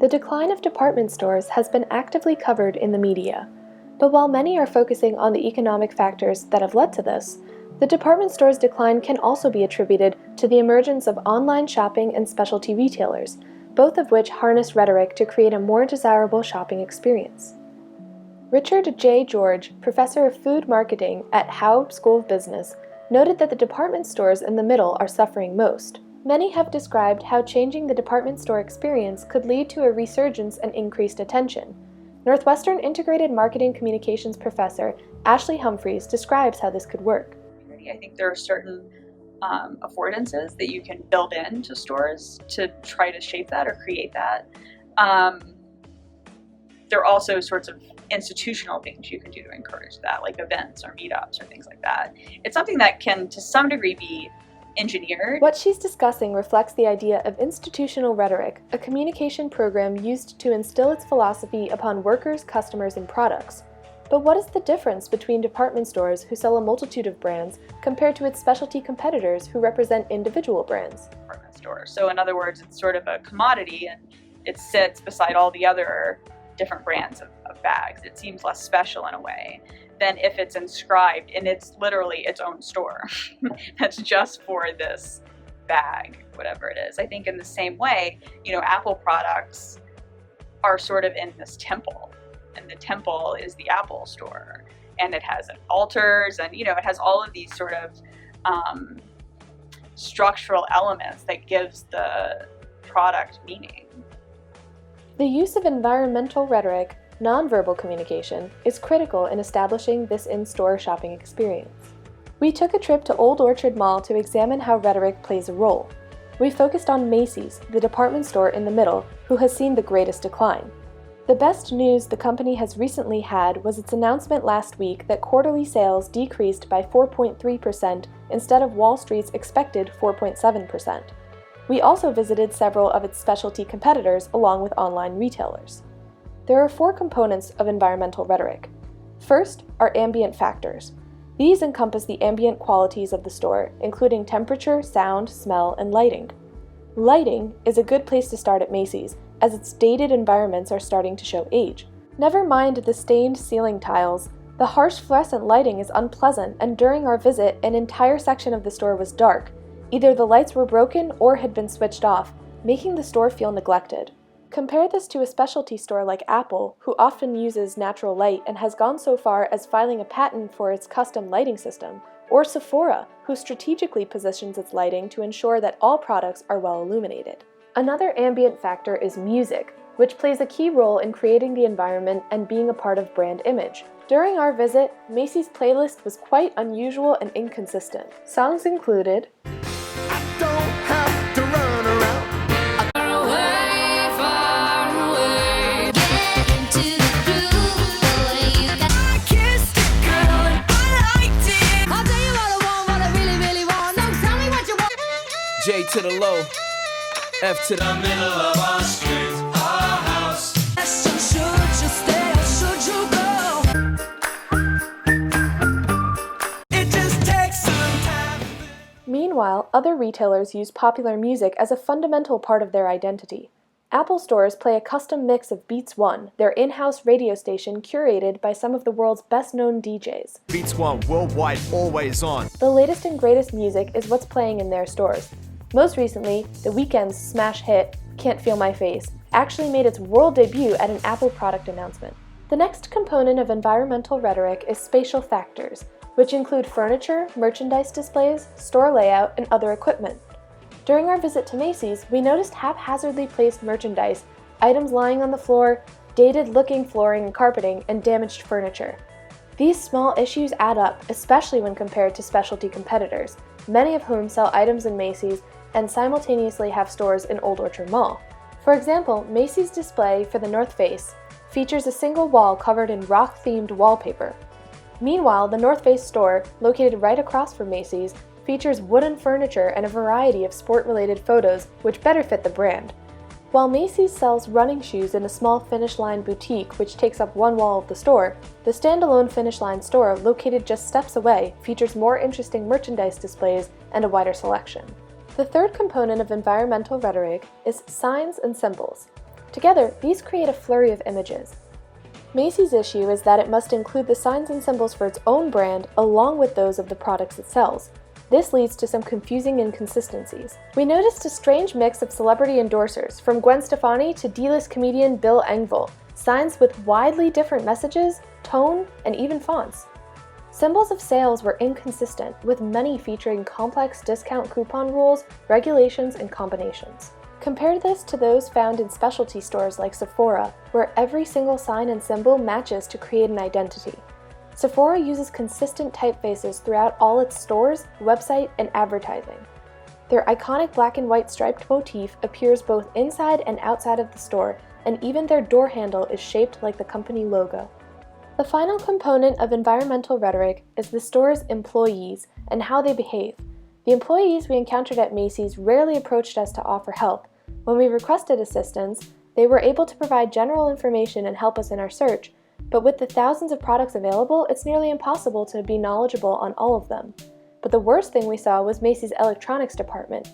The decline of department stores has been actively covered in the media. But while many are focusing on the economic factors that have led to this, the department store's decline can also be attributed to the emergence of online shopping and specialty retailers, both of which harness rhetoric to create a more desirable shopping experience. Richard J. George, professor of food marketing at Howe School of Business, noted that the department stores in the middle are suffering most. Many have described how changing the department store experience could lead to a resurgence and increased attention. Northwestern Integrated Marketing Communications professor Ashley Humphreys describes how this could work. I think there are certain affordances that you can build into stores to try to shape that or create that. There are also sorts of institutional things you can do to encourage that, like events or meetups or things like that. It's something that can, to some degree, be engineered. What she's discussing reflects the idea of institutional rhetoric, a communication program used to instill its philosophy upon workers, customers, and products. But what is the difference between department stores who sell a multitude of brands compared to its specialty competitors who represent individual brands? Department store. So in other words, it's sort of a commodity and it sits beside all the other different brands of bags. It seems less special in a way than if it's inscribed and it's literally its own store that's just for this bag, whatever it is. I think in the same way, Apple products are sort of in this temple, and the temple is the Apple store, and it has altars, and it has all of these sort of structural elements that gives the product meaning. The use of environmental rhetoric, nonverbal communication, is critical in establishing this in-store shopping experience. We took a trip to Old Orchard Mall to examine how rhetoric plays a role. We focused on Macy's, the department store in the middle, who has seen the greatest decline. The best news the company has recently had was its announcement last week that quarterly sales decreased by 4.3% instead of Wall Street's expected 4.7%. We also visited several of its specialty competitors along with online retailers. There are 4 components of environmental rhetoric. First are ambient factors. These encompass the ambient qualities of the store, including temperature, sound, smell, and lighting. Lighting is a good place to start at Macy's, as its dated environments are starting to show age. Never mind the stained ceiling tiles. The harsh fluorescent lighting is unpleasant, and during our visit, an entire section of the store was dark. Either the lights were broken or had been switched off, making the store feel neglected. Compare this to a specialty store like Apple, who often uses natural light and has gone so far as filing a patent for its custom lighting system, or Sephora, who strategically positions its lighting to ensure that all products are well illuminated. Another ambient factor is music, which plays a key role in creating the environment and being a part of brand image. During our visit, Macy's playlist was quite unusual and inconsistent. Songs included J to the low, F to the middle of our street, our house. Should you stay or should you go? It just takes some time. Meanwhile, other retailers use popular music as a fundamental part of their identity. Apple stores play a custom mix of Beats One, their in-house radio station curated by some of the world's best-known DJs. Beats One, worldwide, always on. The latest and greatest music is what's playing in their stores. Most recently, The Weeknd's smash hit, Can't Feel My Face, actually made its world debut at an Apple product announcement. The next component of environmental rhetoric is spatial factors, which include furniture, merchandise displays, store layout, and other equipment. During our visit to Macy's, we noticed haphazardly placed merchandise, items lying on the floor, dated-looking flooring and carpeting, and damaged furniture. These small issues add up, especially when compared to specialty competitors, many of whom sell items in Macy's and simultaneously have stores in Old Orchard Mall. For example, Macy's display for the North Face features a single wall covered in rock-themed wallpaper. Meanwhile, the North Face store, located right across from Macy's, features wooden furniture and a variety of sport-related photos which better fit the brand. While Macy's sells running shoes in a small Finish Line boutique which takes up one wall of the store, the standalone Finish Line store, located just steps away, features more interesting merchandise displays and a wider selection. The third component of environmental rhetoric is signs and symbols. Together, these create a flurry of images. Macy's issue is that it must include the signs and symbols for its own brand along with those of the products it sells. This leads to some confusing inconsistencies. We noticed a strange mix of celebrity endorsers, from Gwen Stefani to D-list comedian Bill Engvall, signs with widely different messages, tone, and even fonts. Symbols of sales were inconsistent, with many featuring complex discount coupon rules, regulations, and combinations. Compare this to those found in specialty stores like Sephora, where every single sign and symbol matches to create an identity. Sephora uses consistent typefaces throughout all its stores, website, and advertising. Their iconic black and white striped motif appears both inside and outside of the store, and even their door handle is shaped like the company logo. The final component of environmental rhetoric is the store's employees and how they behave. The employees we encountered at Macy's rarely approached us to offer help. When we requested assistance, they were able to provide general information and help us in our search, but with the thousands of products available, it's nearly impossible to be knowledgeable on all of them. But the worst thing we saw was Macy's electronics department,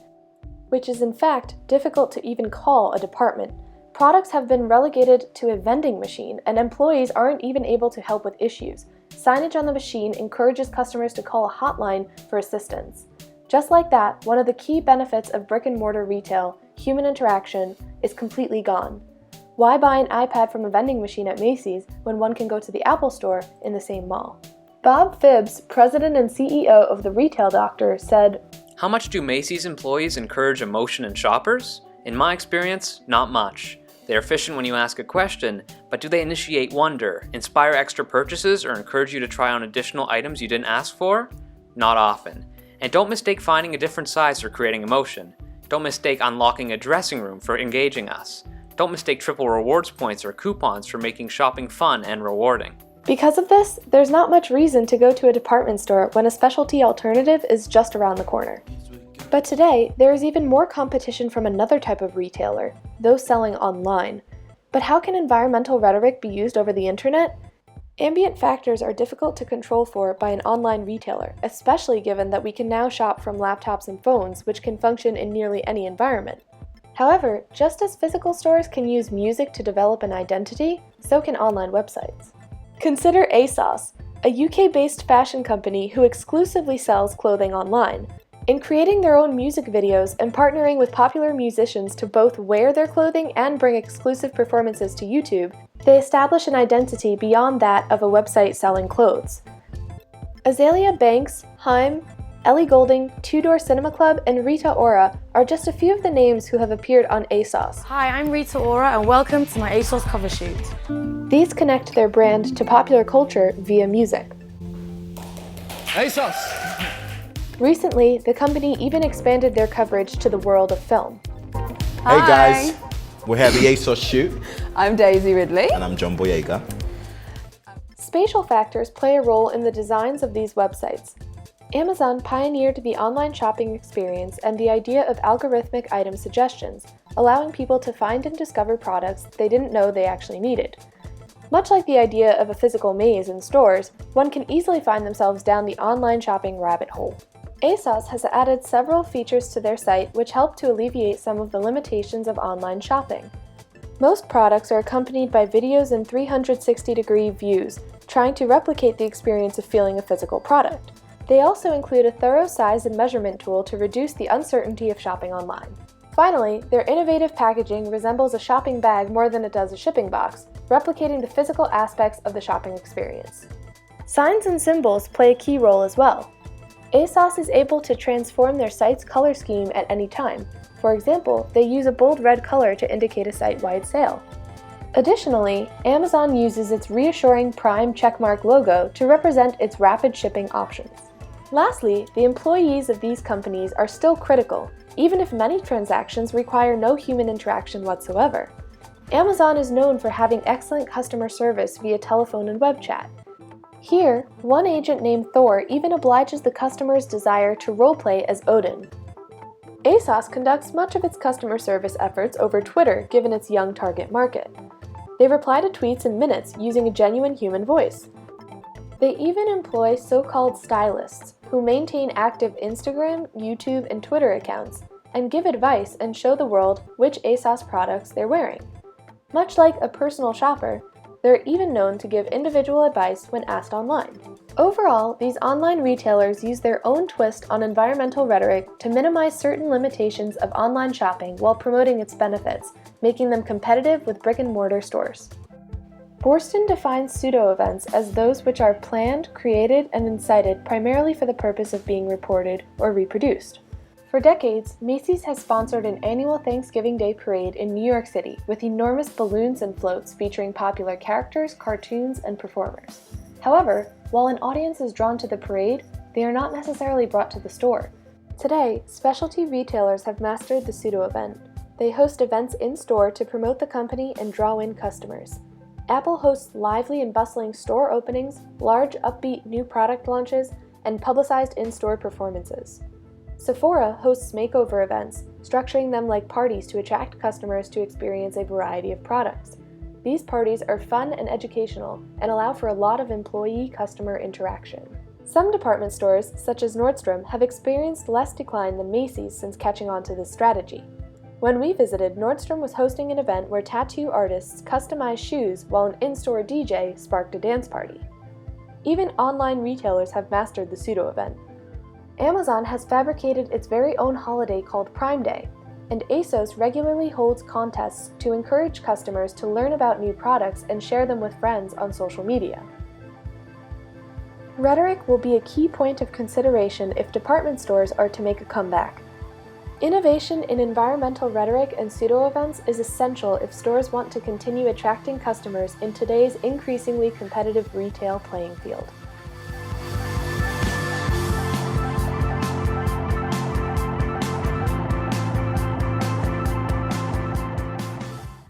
which is in fact difficult to even call a department. Products have been relegated to a vending machine, and employees aren't even able to help with issues. Signage on the machine encourages customers to call a hotline for assistance. Just like that, one of the key benefits of brick-and-mortar retail, human interaction, is completely gone. Why buy an iPad from a vending machine at Macy's when one can go to the Apple Store in the same mall? Bob Phibbs, president and CEO of The Retail Doctor, said, "How much do Macy's employees encourage emotion in shoppers? In my experience, not much. They are efficient when you ask a question, but do they initiate wonder, inspire extra purchases, or encourage you to try on additional items you didn't ask for? Not often. And don't mistake finding a different size for creating emotion. Don't mistake unlocking a dressing room for engaging us. Don't mistake triple rewards points or coupons for making shopping fun and rewarding." Because of this, there's not much reason to go to a department store when a specialty alternative is just around the corner. But today, there is even more competition from another type of retailer, those selling online. But how can environmental rhetoric be used over the internet? Ambient factors are difficult to control for by an online retailer, especially given that we can now shop from laptops and phones, which can function in nearly any environment. However, just as physical stores can use music to develop an identity, so can online websites. Consider ASOS, a UK-based fashion company who exclusively sells clothing online. In creating their own music videos and partnering with popular musicians to both wear their clothing and bring exclusive performances to YouTube, they establish an identity beyond that of a website selling clothes. Azalea Banks, Haim, Ellie Goulding, Two Door Cinema Club, and Rita Ora are just a few of the names who have appeared on ASOS. Hi, I'm Rita Ora and welcome to my ASOS cover shoot. These connect their brand to popular culture via music. ASOS! Recently, the company even expanded their coverage to the world of film. Hey guys, we're here at the ASOS shoot. I'm Daisy Ridley. And I'm John Boyega. Spatial factors play a role in the designs of these websites. Amazon pioneered the online shopping experience and the idea of algorithmic item suggestions, allowing people to find and discover products they didn't know they actually needed. Much like the idea of a physical maze in stores, one can easily find themselves down the online shopping rabbit hole. ASOS has added several features to their site which help to alleviate some of the limitations of online shopping. Most products are accompanied by videos in 360-degree views, trying to replicate the experience of feeling a physical product. They also include a thorough size and measurement tool to reduce the uncertainty of shopping online. Finally, their innovative packaging resembles a shopping bag more than it does a shipping box, replicating the physical aspects of the shopping experience. Signs and symbols play a key role as well. ASOS is able to transform their site's color scheme at any time. For example, they use a bold red color to indicate a site-wide sale. Additionally, Amazon uses its reassuring Prime checkmark logo to represent its rapid shipping options. Lastly, the employees of these companies are still critical, even if many transactions require no human interaction whatsoever. Amazon is known for having excellent customer service via telephone and web chat. Here, one agent named Thor even obliges the customer's desire to roleplay as Odin. ASOS conducts much of its customer service efforts over Twitter given its young target market. They reply to tweets in minutes using a genuine human voice. They even employ so-called stylists who maintain active Instagram, YouTube, and Twitter accounts and give advice and show the world which ASOS products they're wearing. Much like a personal shopper, they're even known to give individual advice when asked online. Overall, these online retailers use their own twist on environmental rhetoric to minimize certain limitations of online shopping while promoting its benefits, making them competitive with brick-and-mortar stores. Borston defines pseudo-events as those which are planned, created, and incited primarily for the purpose of being reported or reproduced. For decades, Macy's has sponsored an annual Thanksgiving Day parade in New York City with enormous balloons and floats featuring popular characters, cartoons, and performers. However, while an audience is drawn to the parade, they are not necessarily brought to the store. Today, specialty retailers have mastered the pseudo-event. They host events in-store to promote the company and draw in customers. Apple hosts lively and bustling store openings, large upbeat new product launches, and publicized in-store performances. Sephora hosts makeover events, structuring them like parties to attract customers to experience a variety of products. These parties are fun and educational and allow for a lot of employee-customer interaction. Some department stores, such as Nordstrom, have experienced less decline than Macy's since catching on to this strategy. When we visited, Nordstrom was hosting an event where tattoo artists customized shoes while an in-store DJ sparked a dance party. Even online retailers have mastered the pseudo-event. Amazon has fabricated its very own holiday called Prime Day, and ASOS regularly holds contests to encourage customers to learn about new products and share them with friends on social media. Rhetoric will be a key point of consideration if department stores are to make a comeback. Innovation in environmental rhetoric and pseudo-events is essential if stores want to continue attracting customers in today's increasingly competitive retail playing field.